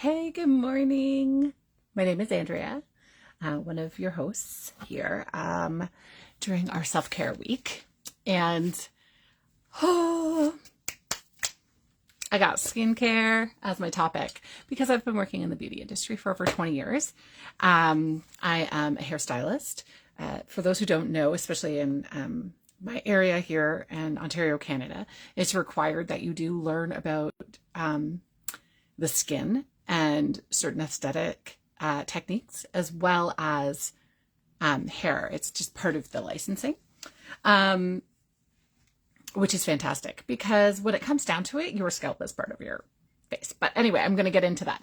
Hey, good morning. My name is Andrea, one of your hosts here during our self-care week. And oh, I got skincare as my topic because I've been working in the beauty industry for over 20 years. I am a hairstylist. For those who don't know, especially in my area here in Ontario, Canada, it's required that you do learn about the skin and certain aesthetic techniques as well as hair. It's just part of the licensing, which is fantastic because when it comes down to it, your scalp is part of your face. But anyway, I'm going to get into that.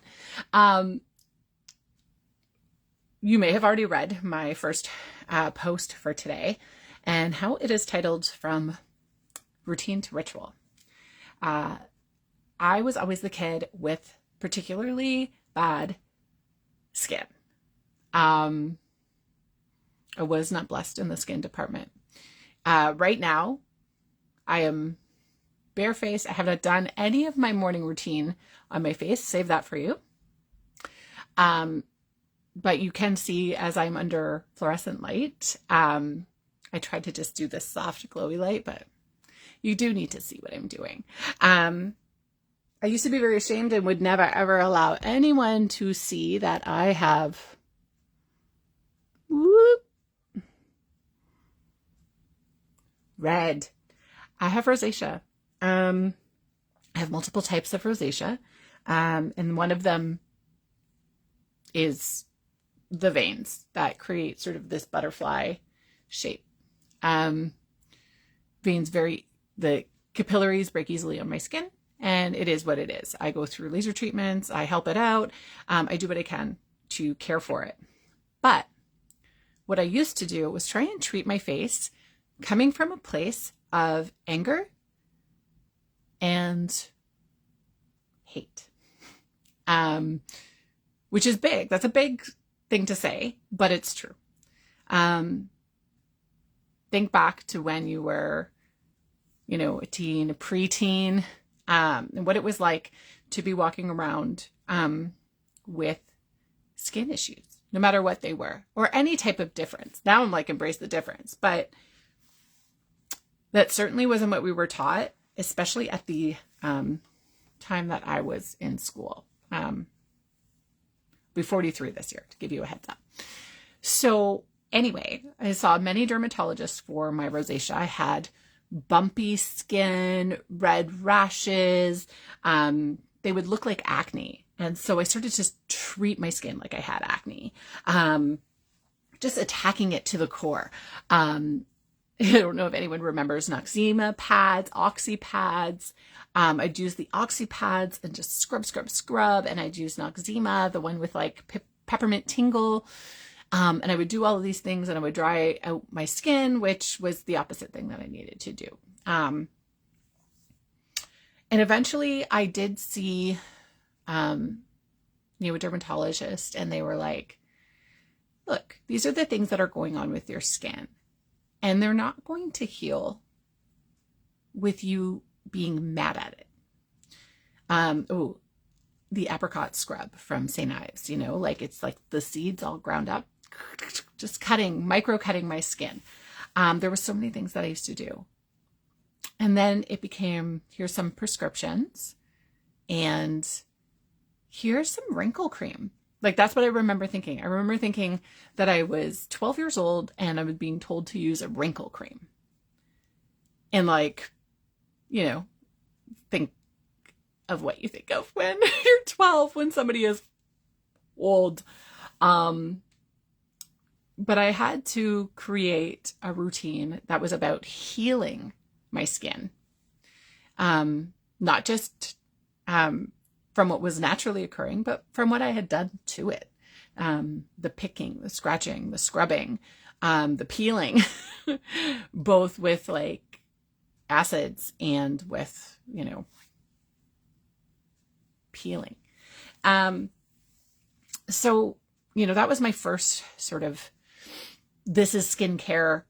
You may have already read my first post for today and how it is titled From Routine to Ritual. I was always the kid with particularly bad skin. I was not blessed in the skin department. Right now, I am barefaced. I have not done any of my morning routine on my face. Save that for you. But you can see as I'm under fluorescent light, I tried to just do this soft glowy light, but you do need to see what I'm doing. I used to be very ashamed and would never ever allow anyone to see that I have red. I have rosacea. I have multiple types of rosacea. And one of them is the veins that create sort of this butterfly shape. The capillaries break easily on my skin. And it is what it is. I go through laser treatments. I help it out. I do what I can to care for it. But what I used to do was try and treat my face coming from a place of anger and hate, which is big. That's a big thing to say, but it's true. Think back to when you were, a teen, a preteen, and what it was like to be walking around with skin issues, no matter what they were, or any type of difference. Now I'm like, embrace the difference. But that certainly wasn't what we were taught, especially at the time that I was in school. I'll be 43 this year, to give you a heads up. So anyway, I saw many dermatologists for my rosacea. I had bumpy skin, red rashes. They would look like acne. And so I started to treat my skin like I had acne, just attacking it to the core. I don't know if anyone remembers Noxzema pads, Oxy pads. I'd use the Oxy pads and just scrub. And I'd use Noxzema, the one with like peppermint tingle. And I would do all of these things and I would dry out my skin, which was the opposite thing that I needed to do. And eventually I did see, a dermatologist, and they were like, look, these are the things that are going on with your skin, and they're not going to heal with you being mad at it. The apricot scrub from St. Ives, it's like the seeds all ground up, just micro cutting my skin. There were so many things that I used to do. And then it became, here's some prescriptions and here's some wrinkle cream. Like, that's what I remember thinking. I remember thinking that I was 12 years old and I was being told to use a wrinkle cream. And think of what you think of when you're 12, when somebody is old. But I had to create a routine that was about healing my skin. Not just from what was naturally occurring, but from what I had done to it. The picking, the scratching, the scrubbing, the peeling, both with like acids and with, peeling. So, that was my first sort of, this is skincare,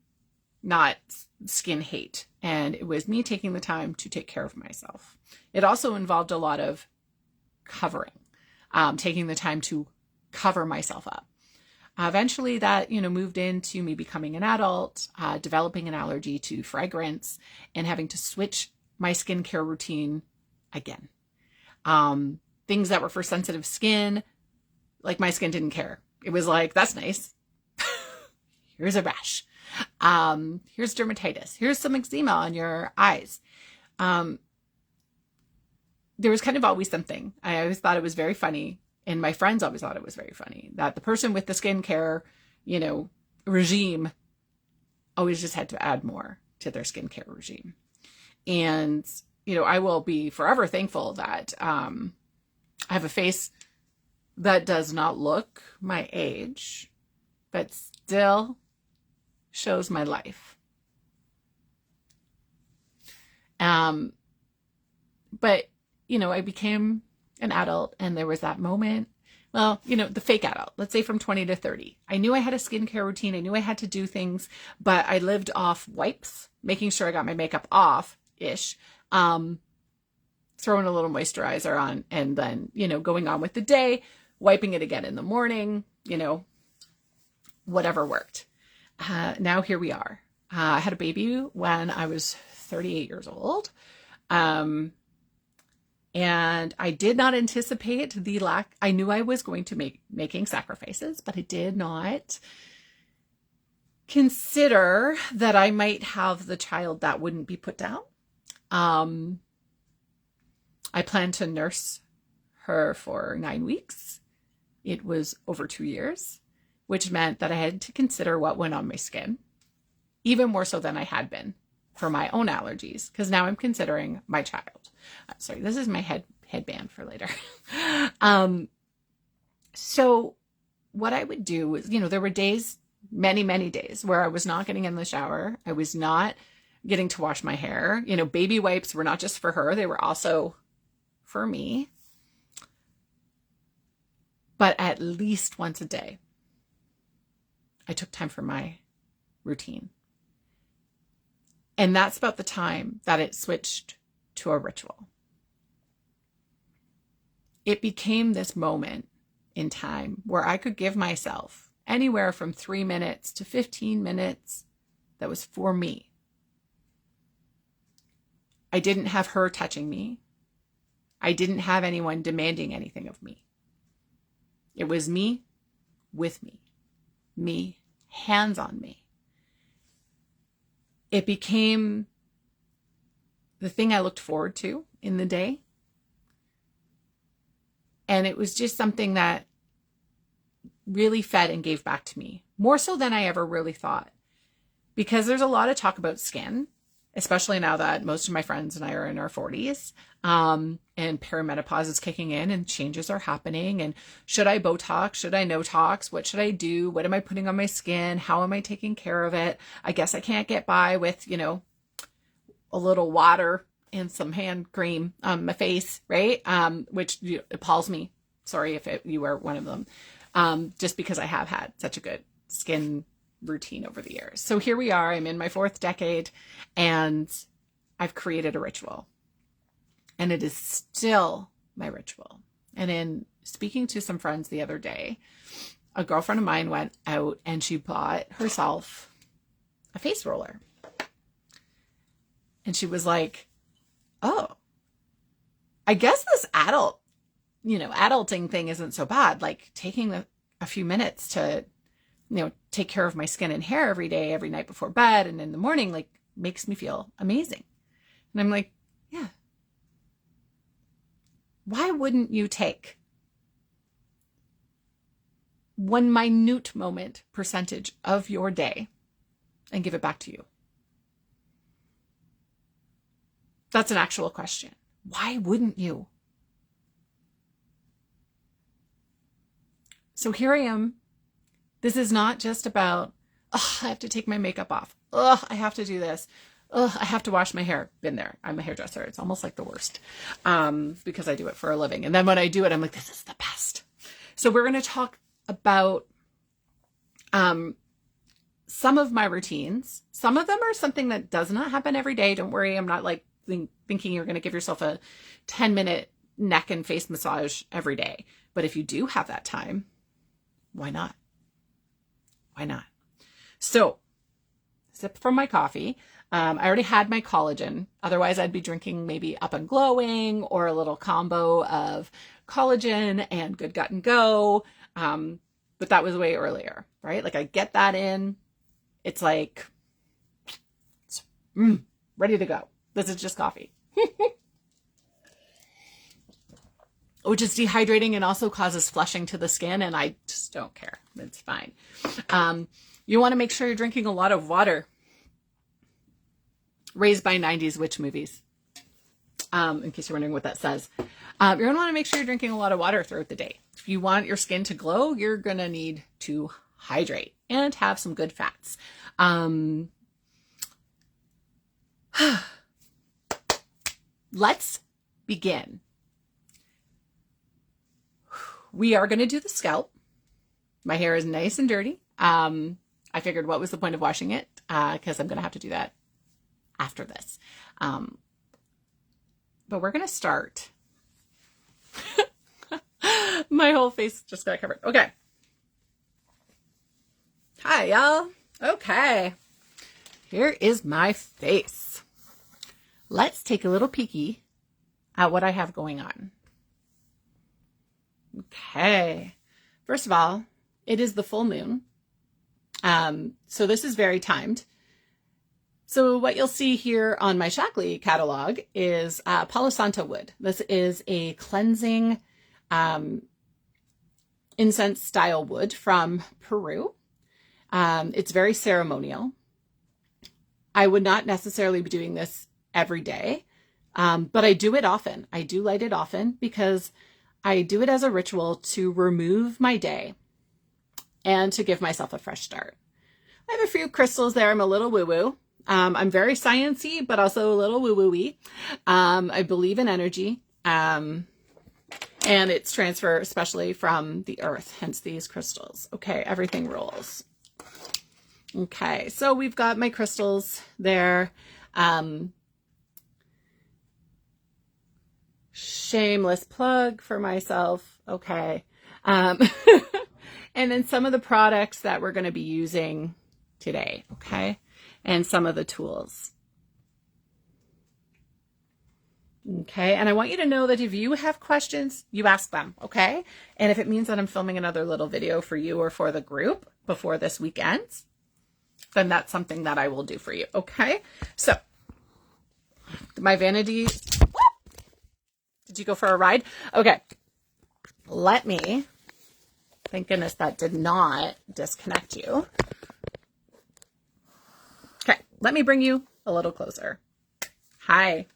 not skin hate. And it was me taking the time to take care of myself. It also involved a lot of covering. taking the time to cover myself up. Eventually that, moved into me becoming an adult, developing an allergy to fragrance, and having to switch my skincare routine again. Things that were for sensitive skin, like my skin didn't care. It was like, that's nice. Here's a rash. Here's dermatitis. Here's some eczema on your eyes. There was kind of always something. I always thought it was very funny. And my friends always thought it was very funny that the person with the skincare, regime always just had to add more to their skincare regime. And, I will be forever thankful that I have a face that does not look my age, but still shows my life. But, I became an adult, and there was that moment, well, the fake adult, let's say from 20 to 30. I knew I had a skincare routine. I knew I had to do things, but I lived off wipes, making sure I got my makeup off-ish, throwing a little moisturizer on, and then, going on with the day, wiping it again in the morning, whatever worked. Now here we are. I had a baby when I was 38 years old. And I did not anticipate the lack. I knew I was going to making sacrifices, but I did not consider that I might have the child that wouldn't be put down. I planned to nurse her for 9 weeks. It was over 2 years, which meant that I had to consider what went on my skin, even more so than I had been for my own allergies, because now I'm considering my child. Sorry, this is my headband for later. So what I would do was, there were days, many, many days where I was not getting in the shower. I was not getting to wash my hair. Baby wipes were not just for her. They were also for me. But at least once a day, I took time for my routine. And that's about the time that it switched to a ritual. It became this moment in time where I could give myself anywhere from 3 minutes to 15 minutes that was for me. I didn't have her touching me. I didn't have anyone demanding anything of me. It was me with me, hands on me. It became the thing I looked forward to in the day. And it was just something that really fed and gave back to me, more so than I ever really thought. Because there's a lot of talk about skin, especially now that most of my friends and I are in our 40s, and perimenopause is kicking in and changes are happening. And should I Botox? Should I no-tox? What should I do? What am I putting on my skin? How am I taking care of it? I guess I can't get by with, a little water and some hand cream on my face, right? Which appalls me. Sorry if you were one of them. Just because I have had such a good skin routine over the years. So here we are. I'm in my 4th decade, and I've created a ritual. And it is still my ritual. And in speaking to some friends the other day, a girlfriend of mine went out and she bought herself a face roller. And she was like, oh, I guess this adulting thing isn't so bad. Like taking a few minutes to, take care of my skin and hair every day, every night before bed and in the morning, like makes me feel amazing. And I'm like, yeah. Why wouldn't you take one minute percentage of your day and give it back to you? That's an actual question. Why wouldn't you? So here I am. This is not just about, oh, I have to take my makeup off. Oh, I have to do this. Oh, I have to wash my hair. Been there. I'm a hairdresser. It's almost like the worst because I do it for a living. And then when I do it, I'm like, this is the best. So we're going to talk about some of my routines. Some of them are something that does not happen every day. Don't worry. I'm not like thinking you're going to give yourself a 10-minute neck and face massage every day. But if you do have that time, why not? Why not? So, sip from my coffee. I already had my collagen. Otherwise, I'd be drinking maybe Up and Glowing or a little combo of collagen and Good Gut and Go. But that was way earlier, right? Like I get that in. It's like, ready to go. This is just coffee. Which is dehydrating and also causes flushing to the skin. And I just don't care. It's fine. You want to make sure you're drinking a lot of water. Raised by 90s witch movies. In case you're wondering what that says. You're going to want to make sure you're drinking a lot of water throughout the day. If you want your skin to glow, you're going to need to hydrate and have some good fats. Let's begin. We are going to do the scalp. My hair is nice and dirty. I figured what was the point of washing it? Because I'm going to have to do that after this. But we're going to start. My whole face just got covered. Okay. Hi, y'all. Okay. Here is my face. Let's take a little peeky at what I have going on. Okay. First of all, it is the full moon. So this is very timed. So what you'll see here on my Shaklee catalog is Palo Santo wood. This is a cleansing incense style wood from Peru. It's very ceremonial. I would not necessarily be doing this every day, but I do it often. I do light it often because I do it as a ritual to remove my day and to give myself a fresh start. I have a few crystals there. I'm a little woo-woo. I'm very science-y, but also a little woo-woo-y. I believe in energy, and its transfer, especially from the earth, hence these crystals. Okay, everything rolls. Okay, so we've got my crystals there. Shameless plug for myself. Okay. And then some of the products that we're going to be using today. Okay. And some of the tools. Okay. And I want you to know that if you have questions, you ask them. Okay. And if it means that I'm filming another little video for you or for the group before this week ends, then that's something that I will do for you. Okay. So my vanity. Did you go for a ride? Okay. Let me, thank goodness that did not disconnect you. Okay. Let me bring you a little closer. Hi.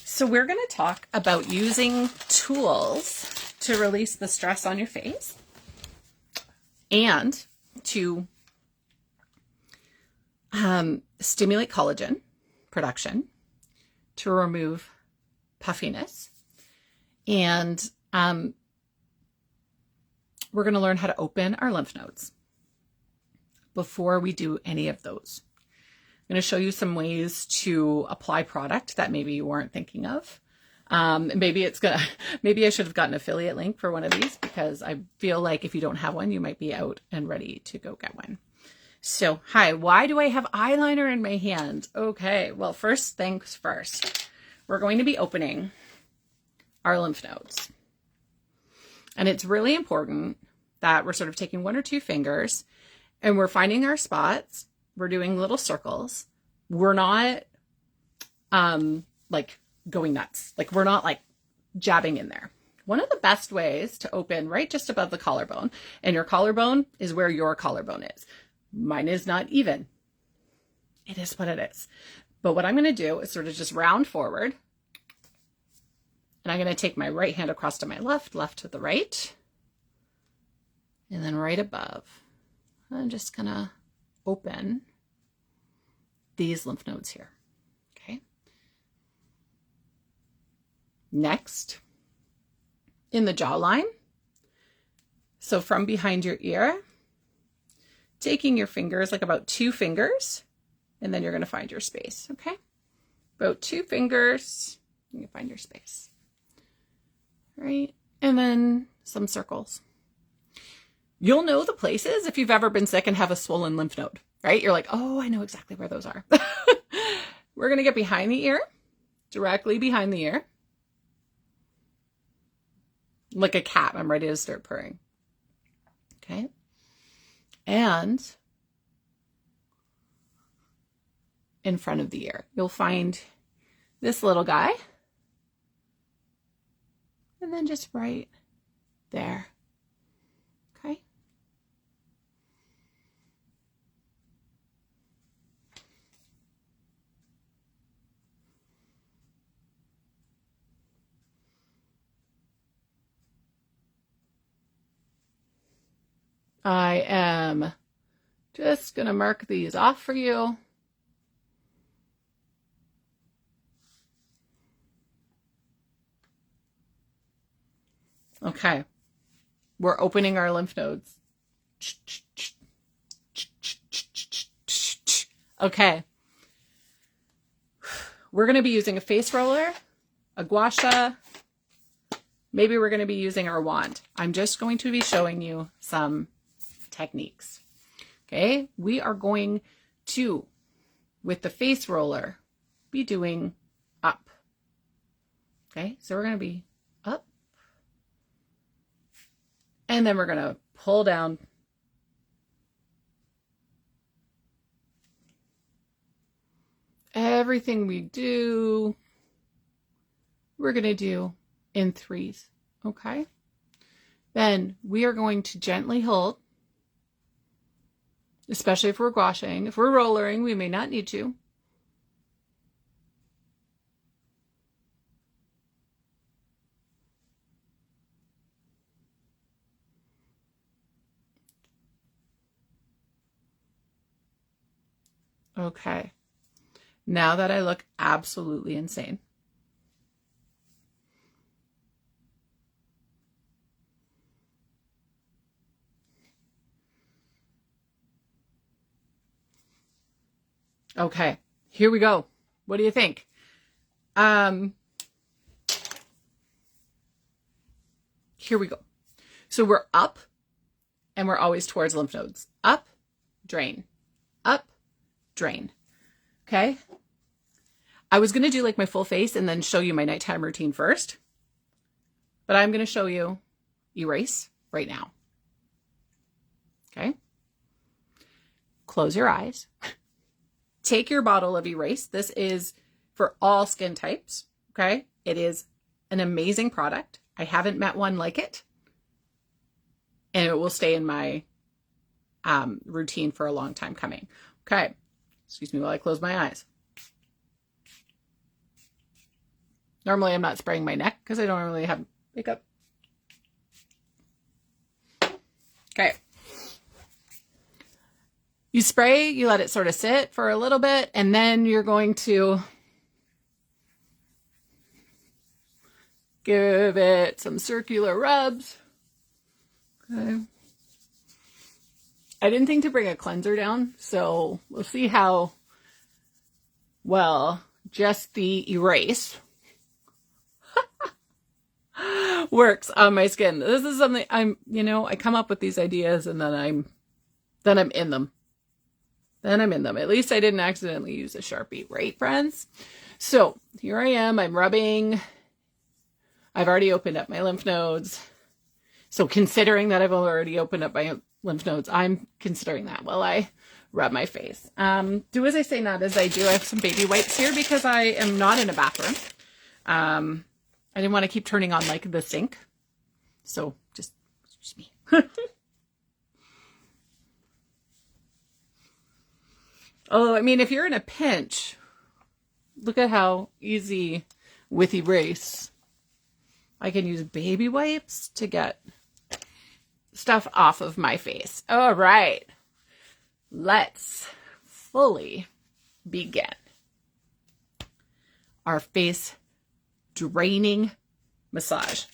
So we're going to talk about using tools to release the stress on your face and to stimulate collagen production, to remove puffiness. And we're going to learn how to open our lymph nodes before we do any of those. I'm going to show you some ways to apply product that maybe you weren't thinking of. Maybe I should have gotten an affiliate link for one of these because I feel like if you don't have one, you might be out and ready to go get one. So, hi, why do I have eyeliner in my hand? Okay, well, first things first, we're going to be opening our lymph nodes. And it's really important that we're sort of taking one or two fingers and we're finding our spots. We're doing little circles. We're not like going nuts. Like we're not like jabbing in there. One of the best ways to open right just above the collarbone, and your collarbone is where your collarbone is. Mine is not even. It is what it is. But what I'm going to do is sort of just round forward. And I'm going to take my right hand across to my left, left to the right. And then right above, I'm just going to open these lymph nodes here. Okay. Next, in the jawline. So from behind your ear, taking your fingers, like about 2 fingers, and then you're going to find your space. Okay. About 2 fingers. You can find your space. Right? And then some circles. You'll know the places if you've ever been sick and have a swollen lymph node, right? You're like, oh, I know exactly where those are. We're going to get behind the ear, directly behind the ear. Like a cat, I'm ready to start purring. Okay. And in front of the ear, you'll find this little guy. And then just right there. Okay. I am just going to mark these off for you. Okay. We're opening our lymph nodes. Okay. We're going to be using a face roller, a gua sha. Maybe we're going to be using our wand. I'm just going to be showing you some techniques. Okay. We are going to, with the face roller, be doing up. Okay. So we're going to be up. And then we're going to pull down. Everything we do, we're going to do in threes. Okay. Then we are going to gently hold, especially if we're gouacheing. If we're rollering, we may not need to. Okay. Now that I look absolutely insane. Okay, here we go. What do you think? Here we go. So we're up and we're always towards lymph nodes. Up, drain, up, drain. Okay. I was going to do like my full face and then show you my nighttime routine first, but I'm going to show you erase right now. Okay. Close your eyes. Take your bottle of erase. This is for all skin types. Okay. It is an amazing product. I haven't met one like it. And it will stay in my routine for a long time coming. Okay. Excuse me while I close my eyes. Normally I'm not spraying my neck because I don't really have makeup. Okay. You spray, you let it sort of sit for a little bit, and then you're going to give it some circular rubs. Okay. I didn't think to bring a cleanser down, so we'll see how well just the erase works on my skin. This is something I come up with these ideas and then I'm in them. Then I'm in them. At least I didn't accidentally use a Sharpie, right, friends? So here I am. I'm rubbing. I've already opened up my lymph nodes. So considering that I've already opened up my lymph nodes, I'm considering that while I rub my face. Do as I say, not as I do. I have some baby wipes here because I am not in a bathroom. I didn't want to keep turning on like the sink. So just me. Oh, I mean, if you're in a pinch, look at how easy with erase I can use baby wipes to get stuff off of my face. All right, let's fully begin our face draining massage,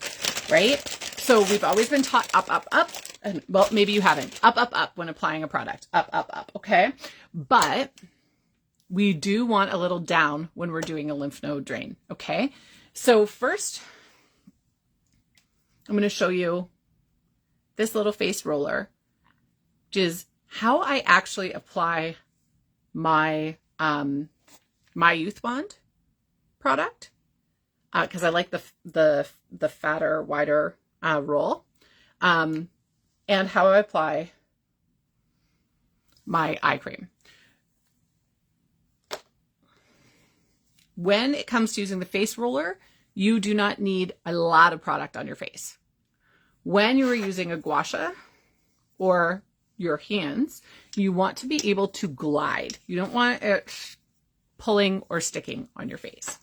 right? So we've always been taught up, up, up. And well, maybe you haven't. Up, up, up when applying a product. Up, up, up. Okay. But we do want a little down when we're doing a lymph node drain. Okay. So first, I'm going to show you this little face roller, which is how I actually apply my my Youth Bond product, because I like the fatter, wider roll, and how I apply my eye cream. When it comes to using the face roller, you do not need a lot of product on your face. When you are using a gua sha or your hands, you want to be able to glide. You don't want it pulling or sticking on your face.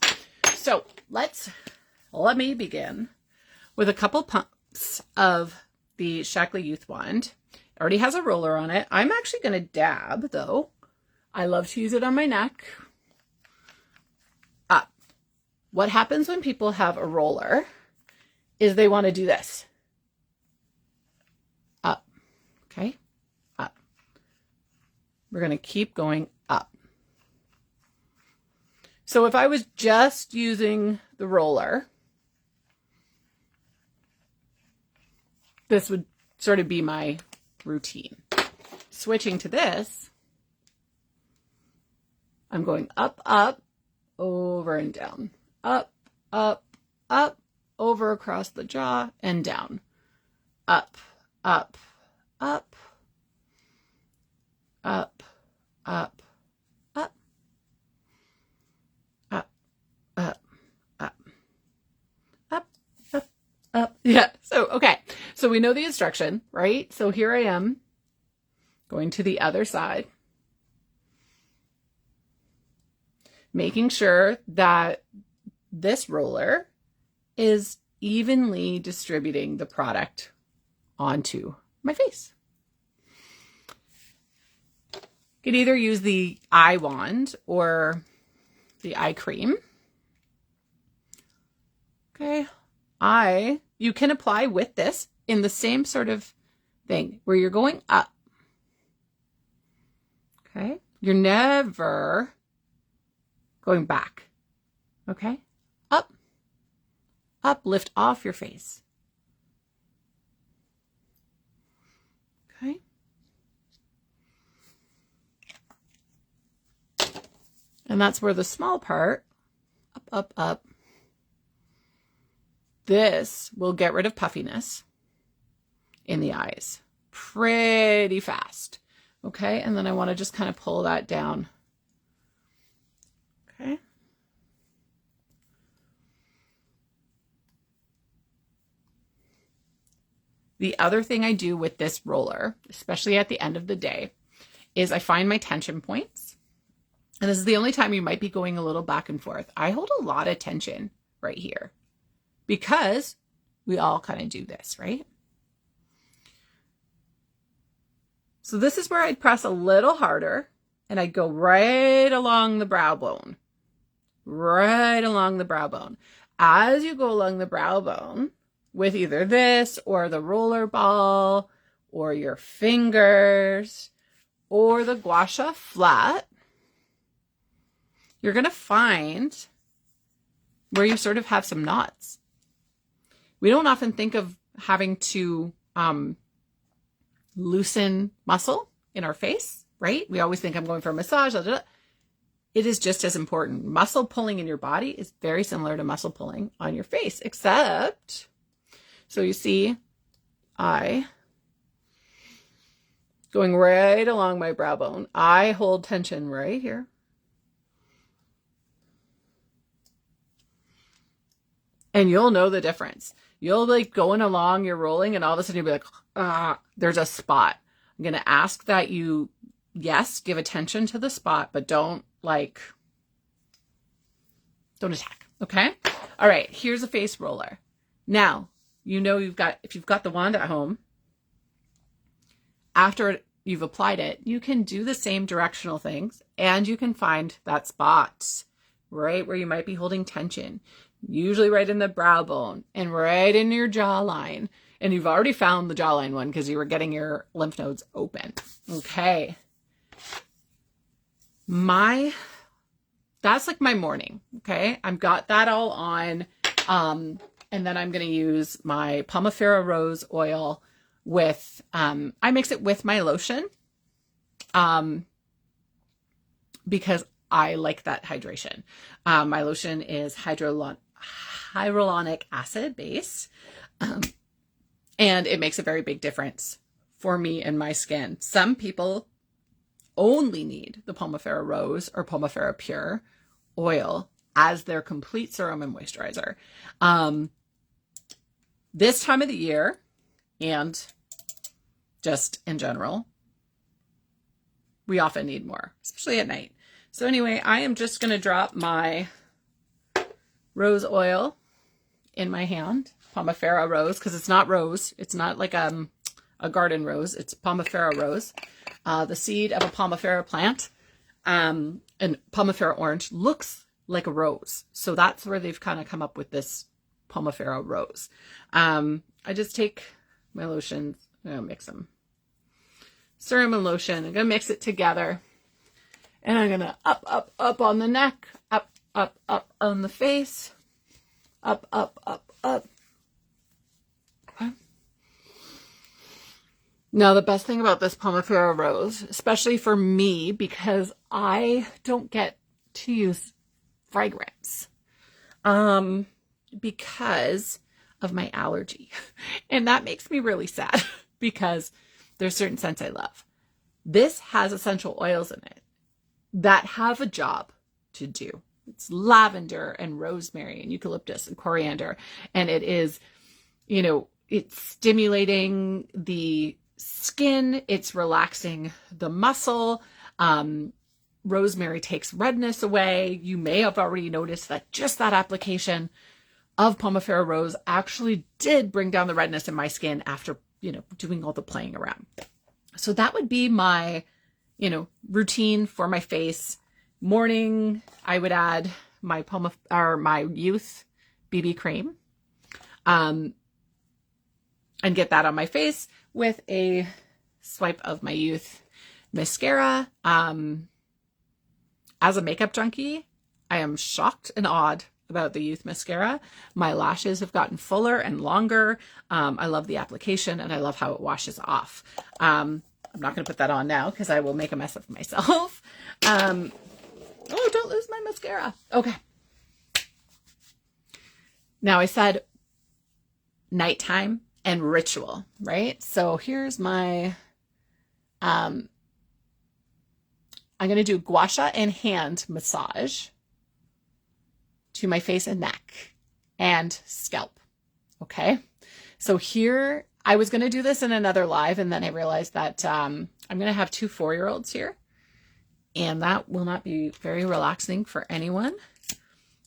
So let me begin with a couple pumps of the Shaklee Youth Wand. It already has a roller on it. I'm actually going to dab, though. I love to use it on my neck. Up. What happens when people have a roller is they want to do this. Up. Okay? Up. We're going to keep going up. So if I was just using the roller, this would sort of be my routine. Switching to this, I'm going up, up, over and down. Up, up, up, over across the jaw and down. Up, up, up, up, up, up, up, up, up, up, up, up. Yeah, so, okay. So we know the instruction, right? So here I am going to the other side, making sure that this roller is evenly distributing the product onto my face. You could either use the eye wand or the eye cream. Okay. You can apply with this in the same sort of thing where you're going up. Okay. You're never going back. Okay. Up, up, lift off your face. Okay. And that's where the small part, up, up, up, this will get rid of puffiness in the eyes pretty fast. Okay. And then I want to just kind of pull that down. Okay. The other thing I do with this roller, especially at the end of the day, is I find my tension points. And this is the only time you might be going a little back and forth. I hold a lot of tension right here because we all kind of do this, right? So this is where I'd press a little harder and I'd go right along the brow bone. Right along the brow bone. As you go along the brow bone with either this or the roller ball or your fingers or the gua sha flat, you're going to find where you sort of have some knots. We don't often think of having to loosen muscle in our face, right? We always think I'm going for a massage. Blah, blah, blah. It is just as important. Muscle pulling in your body is very similar to muscle pulling on your face, except, so you see, I going right along my brow bone. I hold tension right here. And you'll know the difference. You'll be like going along, you're rolling, and all of a sudden you'll be like, there's a spot. I'm going to ask that you, yes, give attention to the spot, but don't attack. Okay. All right. Here's a face roller. Now, if you've got the wand at home, after you've applied it, you can do the same directional things and you can find that spot right where you might be holding tension, usually right in the brow bone and right in your jawline. And you've already found the jawline one because you were getting your lymph nodes open. Okay. That's like my morning. Okay. I've got that all on. And then I'm going to use my Pomifera Rose oil with, I mix it with my lotion, because I like that hydration. My lotion is hyaluronic acid base, and it makes a very big difference for me and my skin. Some people only need the Pomifera Rose or Pomifera Pure oil as their complete serum and moisturizer. This time of the year, and just in general, we often need more, especially at night. So anyway, I am just going to drop my rose oil in my hand, Pomifera Rose, because it's not rose. It's not like a garden rose. It's Pomifera Rose, the seed of a Pomifera plant. And Pomifera orange looks like a rose. So that's where they've kind of come up with this Pomifera Rose. I just take my lotions, I'm going to mix them. Serum and lotion, I'm going to mix it together. And I'm going to up on the neck, up on the face, up. Okay. Now, the best thing about this Pomifera Rose, especially for me, because I don't get to use fragrance, because of my allergy. And that makes me really sad because there's certain scents I love. This has essential oils in it that have a job to do. It's lavender and rosemary and eucalyptus and coriander. And it is, it's stimulating the skin. It's relaxing the muscle. Rosemary takes redness away. You may have already noticed that just that application of Pomifera Rose actually did bring down the redness in my skin after, doing all the playing around. So that would be my, routine for my face. Morning, I would add my my Youth BB cream, and get that on my face with a swipe of my Youth mascara. As a makeup junkie, I am shocked and awed about the Youth mascara. My lashes have gotten fuller and longer. I love the application and I love how it washes off. I'm not going to put that on now because I will make a mess of myself. Oh, don't lose my mascara. Okay. Now I said nighttime and ritual, right? So here's my, I'm going to do gua sha and hand massage to my face and neck and scalp. Okay. So here, I was going to do this in another live, and then I realized that I'm going to have 2 4-year-olds here, and that will not be very relaxing for anyone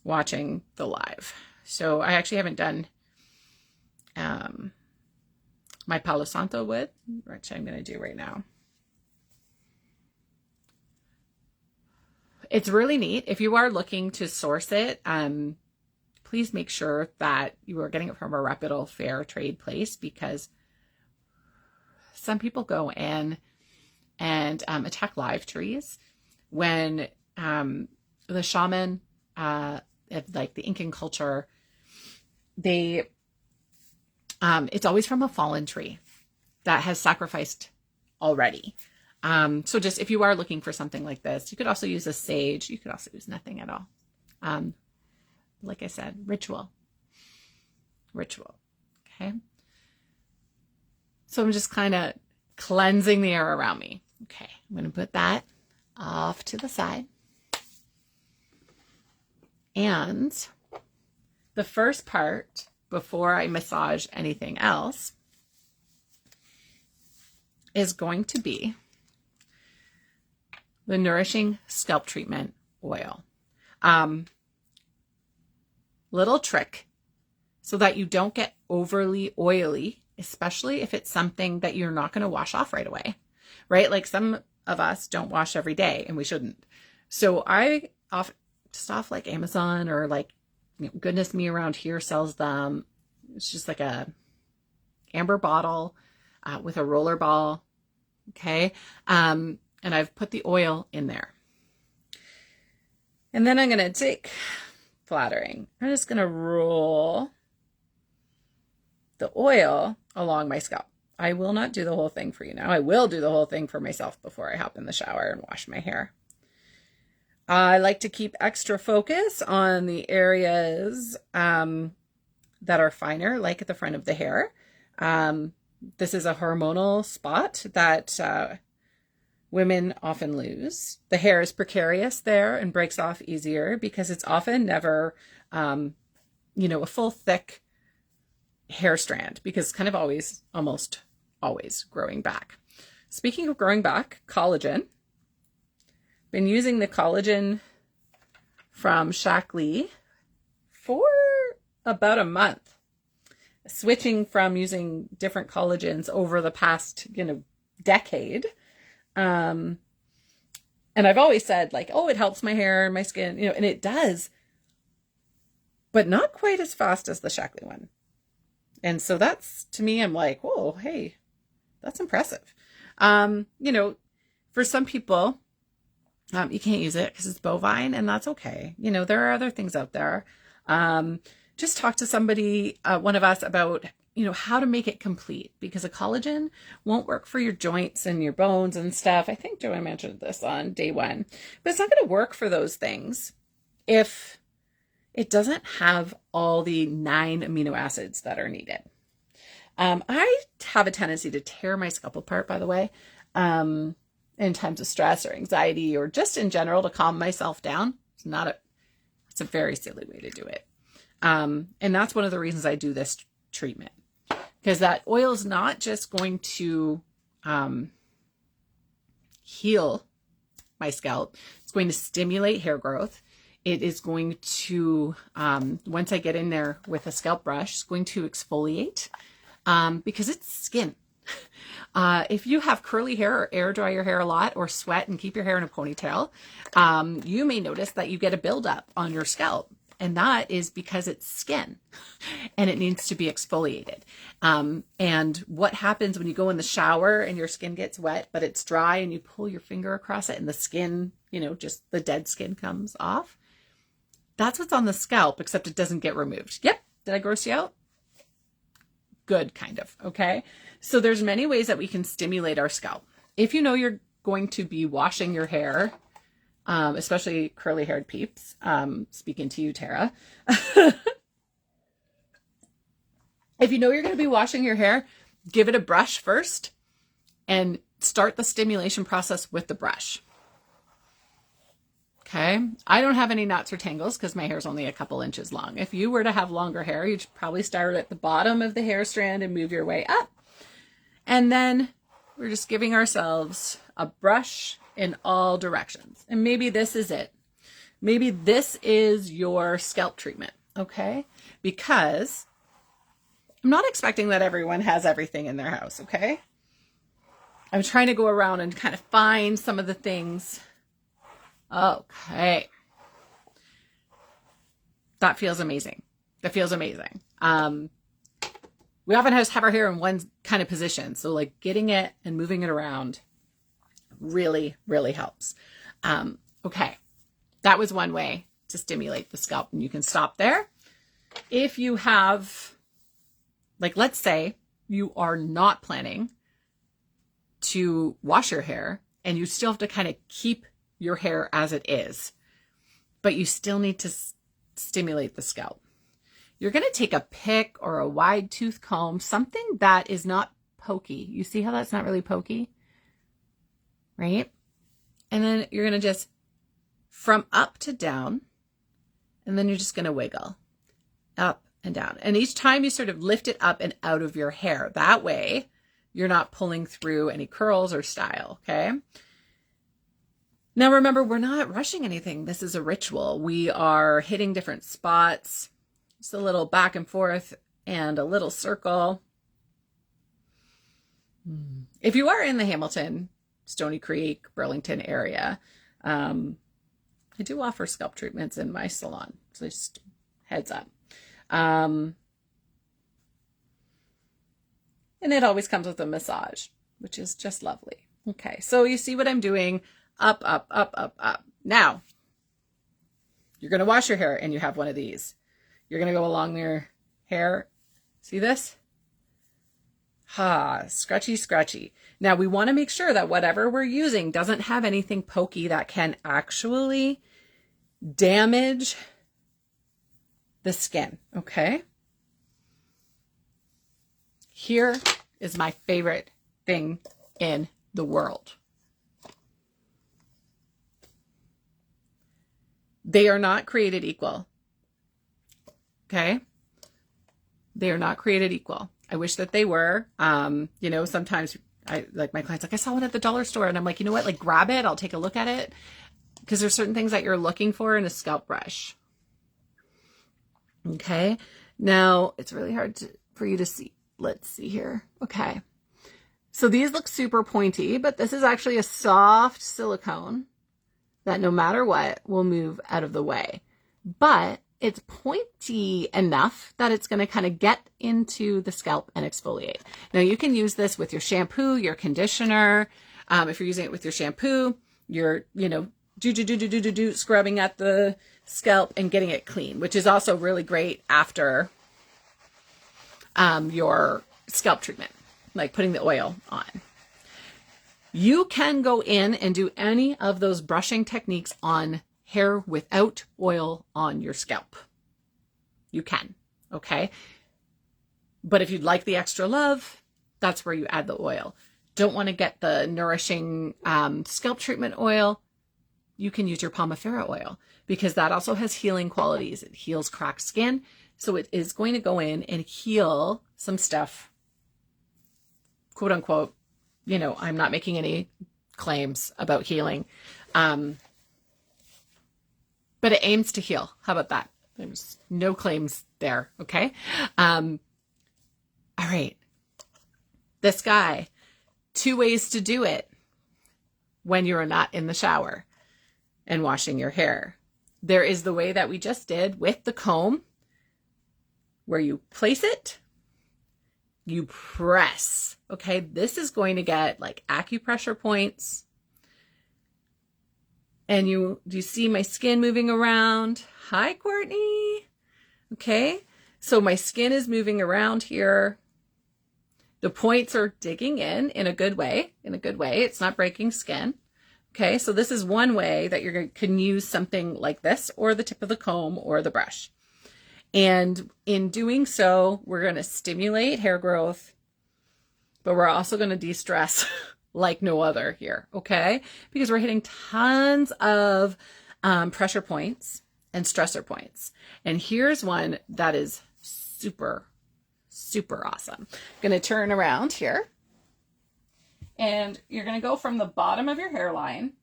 watching the live. So I actually haven't done my Palo Santo wood, which I'm going to do right now. It's really neat. If you are looking to source it, please make sure that you are getting it from a reputable fair trade place, because some people go in and attack live trees when the shaman, like the Incan culture, it's always from a fallen tree that has sacrificed already. So just if you are looking for something like this, you could also use a sage. You could also use nothing at all. Like I said, ritual. Okay. So I'm just kind of cleansing the air around me. Okay. I'm going to put that off to the side. And the first part, before I massage anything else, is going to be the Nourishing Scalp Treatment Oil. Little trick so that you don't get overly oily, especially if it's something that you're not going to wash off right away, right? Like some of us don't wash every day, and we shouldn't. So I off like Amazon or like, Goodness Me around here sells them. It's just like a amber bottle with a roller ball. Okay. And I've put the oil in there. And then I'm going to take flattering. I'm just going to roll the oil along my scalp. I will not do the whole thing for you now. I will do the whole thing for myself before I hop in the shower and wash my hair. I like to keep extra focus on the areas that are finer, like at the front of the hair. This is a hormonal spot that women often lose. The hair is precarious there and breaks off easier because it's often never, a full thick hair strand, because it's kind of almost always growing back. Speaking of growing back, collagen. Been using the collagen from Shaklee for about a month, switching from using different collagens over the past, decade. And I've always said like, oh, it helps my hair and my skin, and it does, but not quite as fast as the Shaklee one. And so that's, to me, I'm like, whoa, hey, that's impressive. For some people, you can't use it because it's bovine, and that's okay. There are other things out there. Just talk to somebody, one of us, about, how to make it complete, because a collagen won't work for your joints and your bones and stuff. I think Joanne mentioned this on day one, but it's not going to work for those things if it doesn't have all the 9 amino acids that are needed. I have a tendency to tear my scalp apart, by the way, in times of stress or anxiety, or just in general to calm myself down. It's a very silly way to do it. And that's one of the reasons I do this treatment, because that oil is not just going to heal my scalp. It's going to stimulate hair growth. It is going to, once I get in there with a scalp brush, it's going to exfoliate, because it's skin. If you have curly hair or air dry your hair a lot, or sweat and keep your hair in a ponytail, you may notice that you get a buildup on your scalp. And that is because it's skin and it needs to be exfoliated. And what happens when you go in the shower and your skin gets wet, but it's dry, and you pull your finger across it and the skin, just the dead skin comes off? That's what's on the scalp, except it doesn't get removed. Yep. Did I gross you out? Good, kind of. Okay. So there's many ways that we can stimulate our scalp. If you know you're going to be washing your hair, especially curly haired peeps, speaking to you, Tara. If you know you're going to be washing your hair, give it a brush first and start the stimulation process with the brush. Okay. I don't have any knots or tangles because my hair is only a couple inches long. If you were to have longer hair, you'd probably start at the bottom of the hair strand and move your way up. And then we're just giving ourselves a brush in all directions. And maybe this is it. Maybe this is your scalp treatment. Okay. Because I'm not expecting that everyone has everything in their house. Okay. I'm trying to go around and kind of find some of the things. Okay. That feels amazing. That feels amazing. We often have our hair in one kind of position. So like getting it and moving it around really, really helps. Okay. That was one way to stimulate the scalp, and you can stop there. If you have, like, let's say you are not planning to wash your hair and you still have to kind of keep your hair as it is, but you still need to stimulate the scalp. You're going to take a pick or a wide tooth comb, something that is not pokey. You see how that's not really pokey, right? And then you're going to just from up to down, and then you're just going to wiggle up and down. And each time you sort of lift it up and out of your hair. That way you're not pulling through any curls or style, okay? Now remember, we're not rushing anything. This is a ritual. We are hitting different spots. Just a little back and forth and a little circle. If you are in the Hamilton, Stony Creek, Burlington area, I do offer scalp treatments in my salon. So just heads up. And it always comes with a massage, which is just lovely. Okay, so you see what I'm doing? Up, up, up, up, up. Now, You're going to wash your hair and you have one of these. You're going to go along your hair. See this? Scratchy, scratchy. Now we want to make sure that whatever we're using doesn't have anything pokey that can actually damage the skin, okay? Here is my favorite thing in the world. They are not created equal, okay? They are not created equal. I wish that they were. You know, sometimes I like my clients, like, I saw one at the dollar store, and I'm like, you know what, like, grab it. I'll take a look at it, because there's certain things that you're looking for in a scalp brush. Okay. Now it's really hard for you to see. Let's see here. Okay. So these look super pointy, but this is actually a soft silicone that no matter what will move out of the way. But it's pointy enough that it's going to kind of get into the scalp and exfoliate. Now you can use this with your shampoo, your conditioner. If you're using it with your shampoo, you're, you know, scrubbing at the scalp and getting it clean, which is also really great after your scalp treatment, like putting the oil on. You can go in and do any of those brushing techniques on hair without oil on your scalp. You can, okay? But if you'd like the extra love, that's where you add the oil. Don't want to get the nourishing scalp treatment oil, you can use your Pomifera oil, because that also has healing qualities. It heals cracked skin. So it is going to go in and heal some stuff, quote unquote. You know, I'm not making any claims about healing. But it aims to heal. How about that? There's no claims there. Okay. All right. This guy, 2 ways to do it when you're not in the shower and washing your hair. There is the way that we just did with the comb, where you place it, you press. Okay. This is going to get like acupressure points. And do you see my skin moving around? Hi, Courtney. Okay. So my skin is moving around here. The points are digging in a good way, It's not breaking skin. Okay. So this is one way that you can use something like this, or the tip of the comb, or the brush. And in doing so, we're going to stimulate hair growth, but we're also going to de-stress like no other here, okay? Because we're hitting tons of pressure points and stressor points. And here's one that is super, super awesome. I'm going to turn around here, and you're going to go from the bottom of your hairline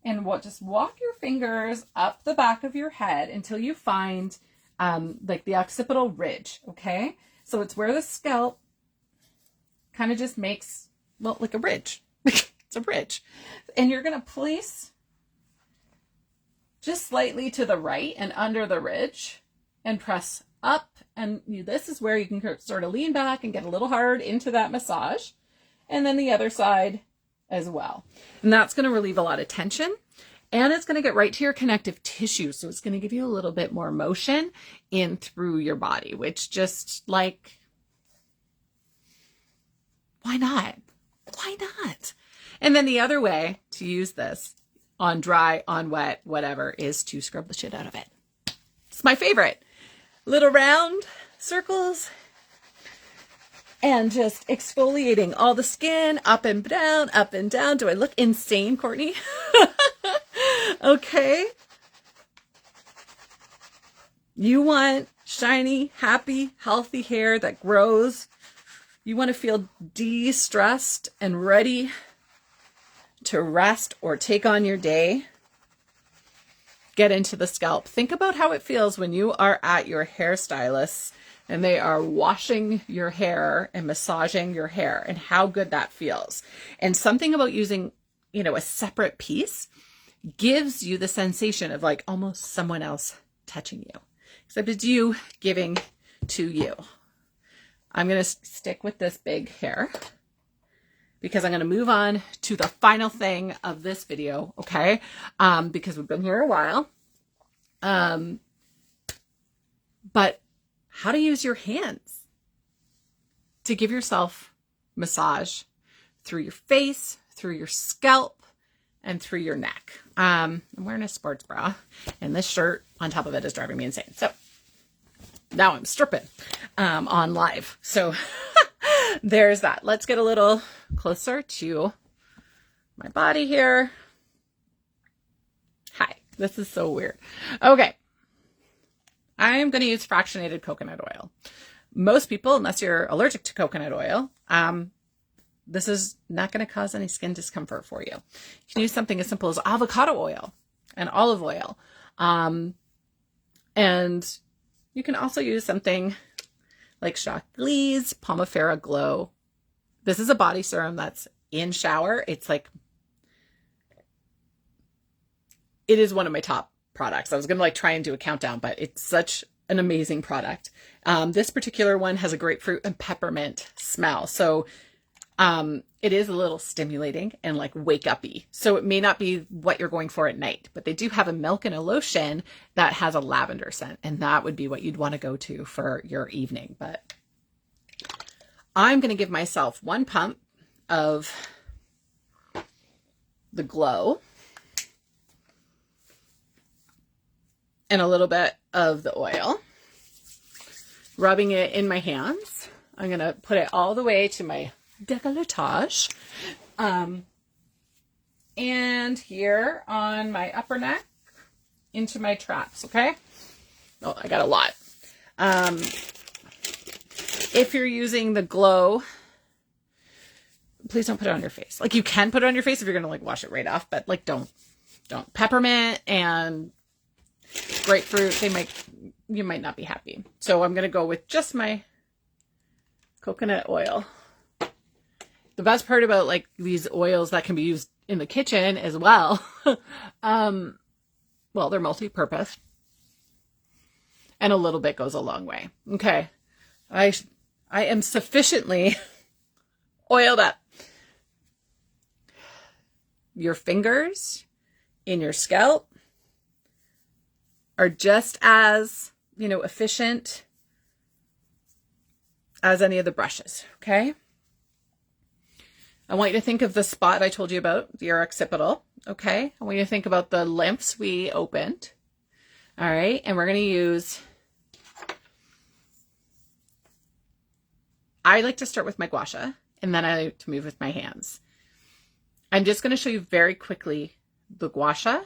and just walk your fingers up the back of your head until you find like the occipital ridge, okay? So it's where the scalp kind of just makes, well, like a ridge. It's a ridge. And you're going to place just slightly to the right and under the ridge and press up. And this is where you can sort of lean back and get a little hard into that massage. And then the other side as well. And that's going to relieve a lot of tension. And it's going to get right to your connective tissue. So it's going to give you a little bit more motion in through your body, which just like, why not? Why not? And then the other way to use this on dry, on wet, whatever, is to scrub the shit out of it. It's my favorite. Little round circles and just exfoliating all the skin up and down, up and down. Do I look insane, Courtney? Okay. You want shiny, happy, healthy hair that grows. You want to feel de-stressed and ready to rest or take on your day. Get into the scalp. Think about how it feels when you are at your hairstylist and they are washing your hair and massaging your hair, and how good that feels. And something about using, you know, a separate piece gives you the sensation of like almost someone else touching you, except it's you giving to you. I'm going to stick with this big hair because I'm going to move on to the final thing of this video, okay? Because we've been here a while. But how to use your hands to give yourself massage through your face, through your scalp, and through your neck. I'm wearing a sports bra, and this shirt on top of it is driving me insane. So now I'm stripping on live. So there's that. Let's get a little closer to my body here. Hi, this is so weird. Okay. I'm going to use fractionated coconut oil. Most people, unless you're allergic to coconut oil, this is not going to cause any skin discomfort for you. You can use something as simple as avocado oil and olive oil. And you can also use something like Shockley's Pomifera Glow. This is a body serum that's in shower. It's like, it is one of my top products. I was going to try and do a countdown, but it's such an amazing product. This particular one has a grapefruit and peppermint smell. So it is a little stimulating and wake up-y. So it may not be what you're going for at night, but they do have a milk and a lotion that has a lavender scent, and that would be what you'd want to go to for your evening. But I'm going to give myself 1 pump of the Glow and a little bit of the oil, rubbing it in my hands. I'm going to put it all the way to my décolletage, and here on my upper neck into my traps. Okay. Oh, I got a lot. If you're using the Glow, please don't put it on your face. You can put it on your face if you're going to wash it right off, but don't. Peppermint and grapefruit, you might not be happy. So I'm going to go with just my coconut oil. The best part about these oils that can be used in the kitchen as well, well, they're multi-purpose, and a little bit goes a long way. Okay. I am sufficiently oiled up. Your fingers in your scalp are just as, efficient as any of the brushes. Okay. I want you to think of the spot I told you about, your occipital. Okay. I want you to think about the lymphs we opened. All right. And we're going to use, I like to start with my gua sha, and then I like to move with my hands. I'm just going to show you very quickly the gua sha,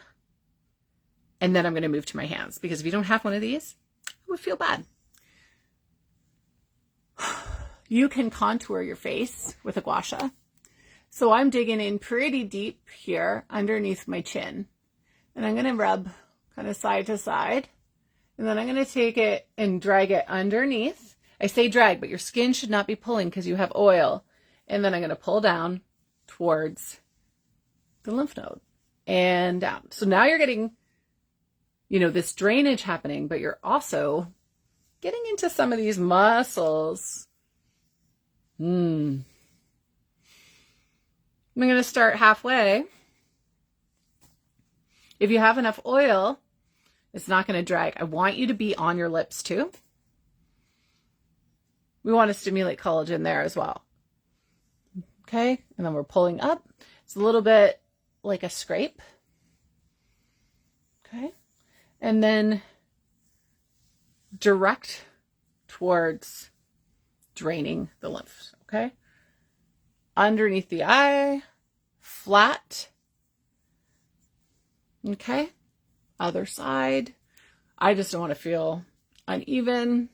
and then I'm going to move to my hands, because if you don't have one of these, I would feel bad. You can contour your face with a gua sha. So I'm digging in pretty deep here underneath my chin, and I'm going to rub kind of side to side, and then I'm going to take it and drag it underneath. I say drag, but your skin should not be pulling because you have oil. And then I'm going to pull down towards the lymph node and down. So now you're getting, this drainage happening, but you're also getting into some of these muscles. I'm going to start halfway. If you have enough oil, it's not going to drag. I want you to be on your lips too. We want to stimulate collagen there as well. Okay. And then we're pulling up. It's a little bit like a scrape. Okay. And then direct towards draining the lymph. Okay. Underneath the eye, flat. Okay. Other side. I just don't want to feel uneven.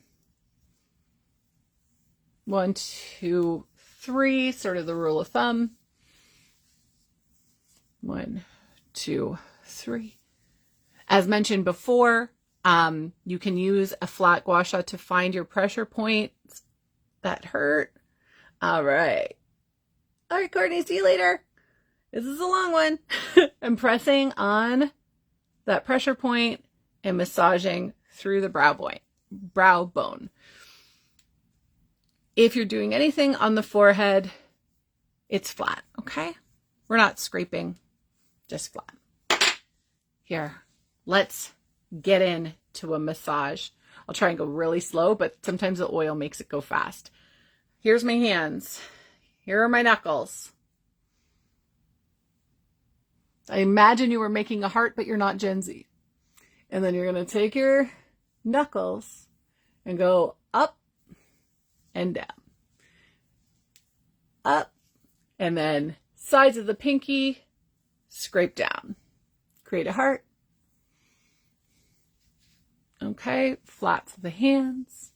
1, 2, 3, sort of the rule of thumb. 1, 2, 3. As mentioned before, you can use a flat gua sha to find your pressure points that hurt. All right. All right, Courtney, see you later. This is a long one. I'm pressing on that pressure point and massaging through the brow bone. If you're doing anything on the forehead, it's flat, okay? We're not scraping, just flat. Here, let's get into a massage. I'll try and go really slow, but sometimes the oil makes it go fast. Here's my hands. Here are my knuckles. I imagine you were making a heart, but you're not Gen Z. And then you're going to take your knuckles and go up and down. Up. And then sides of the pinky, scrape down. Create a heart. Okay, flats of the hands.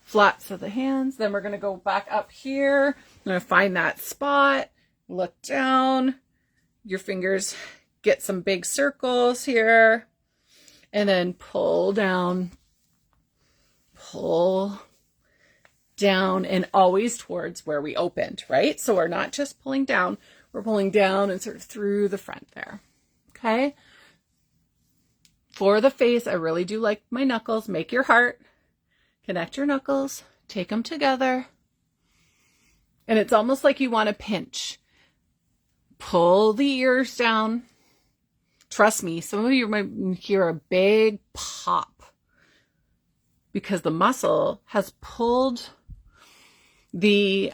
Flats of the hands. Then we're going to go back up here. I'm going to find that spot. Look down. Your fingers get some big circles here. And then pull down. Pull down, and always towards where we opened, right? So we're not just pulling down. We're pulling down and sort of through the front there. Okay? For the face, I really do like my knuckles. Make your heart. Connect your knuckles. Take them together. And it's almost like you want to pinch. Pull the ears down. Trust me, some of you might hear a big pop because the muscle has pulled the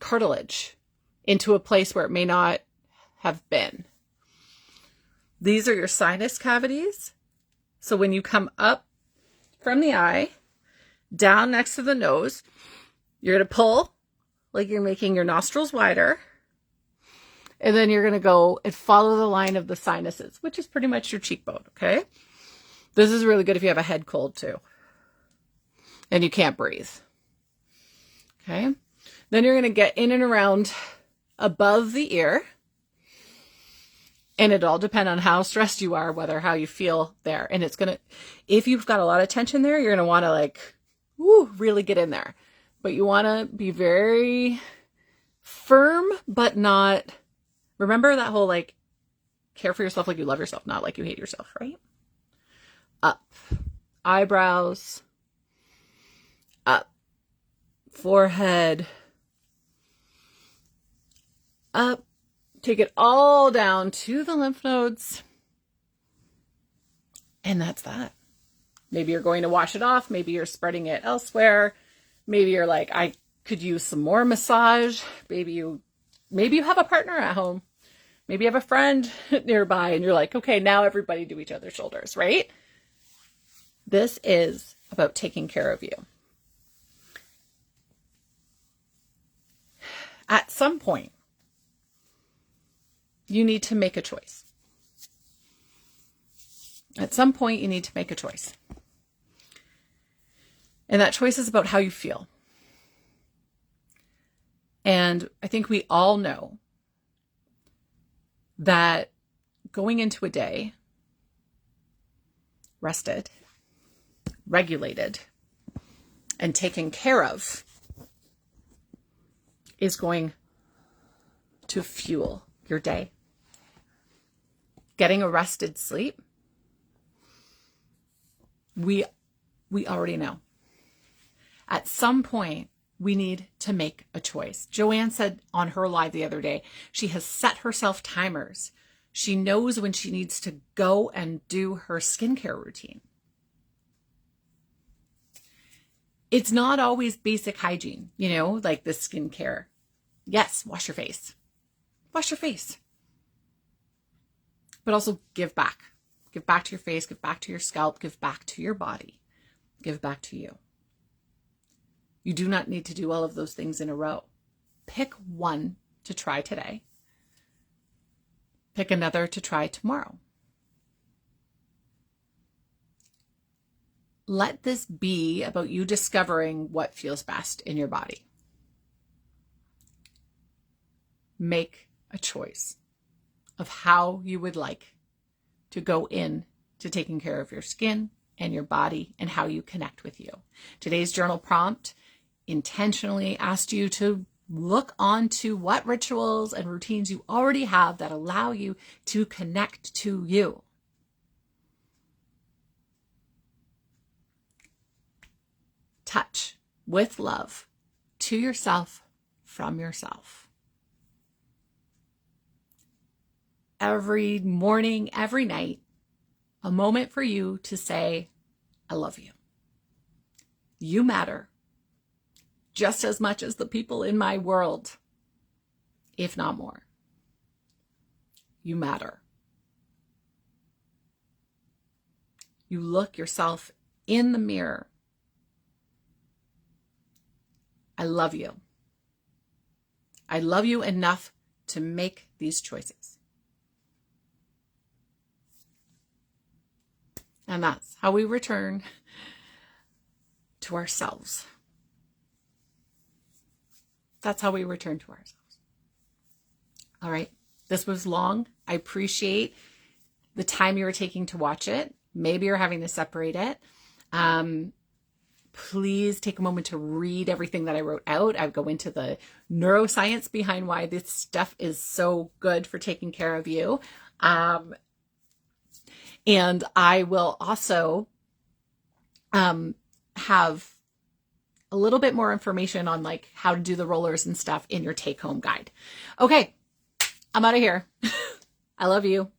cartilage into a place where it may not have been. These are your sinus cavities. So when you come up from the eye, down next to the nose, you're going to pull like you're making your nostrils wider. And then you're going to go and follow the line of the sinuses, which is pretty much your cheekbone, okay? This is really good if you have a head cold too. And you can't breathe. Okay? Then you're going to get in and around above the ear. And it all depends on how stressed you are, how you feel there. And it's going to, if you've got a lot of tension there, you're going to want to really get in there. But you want to be very firm, but not, remember that whole care for yourself like you love yourself, not like you hate yourself, right? Up. Eyebrows. Up. Forehead. Up. Take it all down to the lymph nodes. And that's that. Maybe you're going to wash it off. Maybe you're spreading it elsewhere. Maybe you're like, I could use some more massage. Maybe you have a partner at home. Maybe you have a friend nearby and you're like, okay, now everybody do each other's shoulders, right? This is about taking care of you. At some point, you need to make a choice. At some point, you need to make a choice. And that choice is about how you feel. And I think we all know that going into a day rested, regulated, and taken care of is going to fuel your day. Getting a rested sleep, we already know. At some point, we need to make a choice. Joanne said on her live the other day, she has set herself timers. She knows when she needs to go and do her skincare routine. It's not always basic hygiene, like the skincare. Yes, wash your face. Wash your face. But also give back. Give back to your face, give back to your scalp, give back to your body, give back to you. You do not need to do all of those things in a row. Pick one to try today. Pick another to try tomorrow. Let this be about you discovering what feels best in your body. Make a choice of how you would like to go in to taking care of your skin and your body and how you connect with you. Today's journal prompt intentionally asked you to look onto what rituals and routines you already have that allow you to connect to you. Touch with love to yourself from yourself. Every morning, every night, a moment for you to say, I love you. You matter just as much as the people in my world, if not more. You matter. You look yourself in the mirror. I love you. I love you enough to make these choices. And that's how we return to ourselves. That's how we return to ourselves. All right. This was long. I appreciate the time you were taking to watch it. Maybe you're having to separate it. Please take a moment to read everything that I wrote out. I go into the neuroscience behind why this stuff is so good for taking care of you. And I will also have a little bit more information on like how to do the rollers and stuff in your take home guide. Okay, I'm out of here. I love you.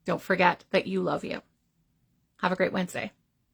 Don't forget that you love you. Have a great Wednesday.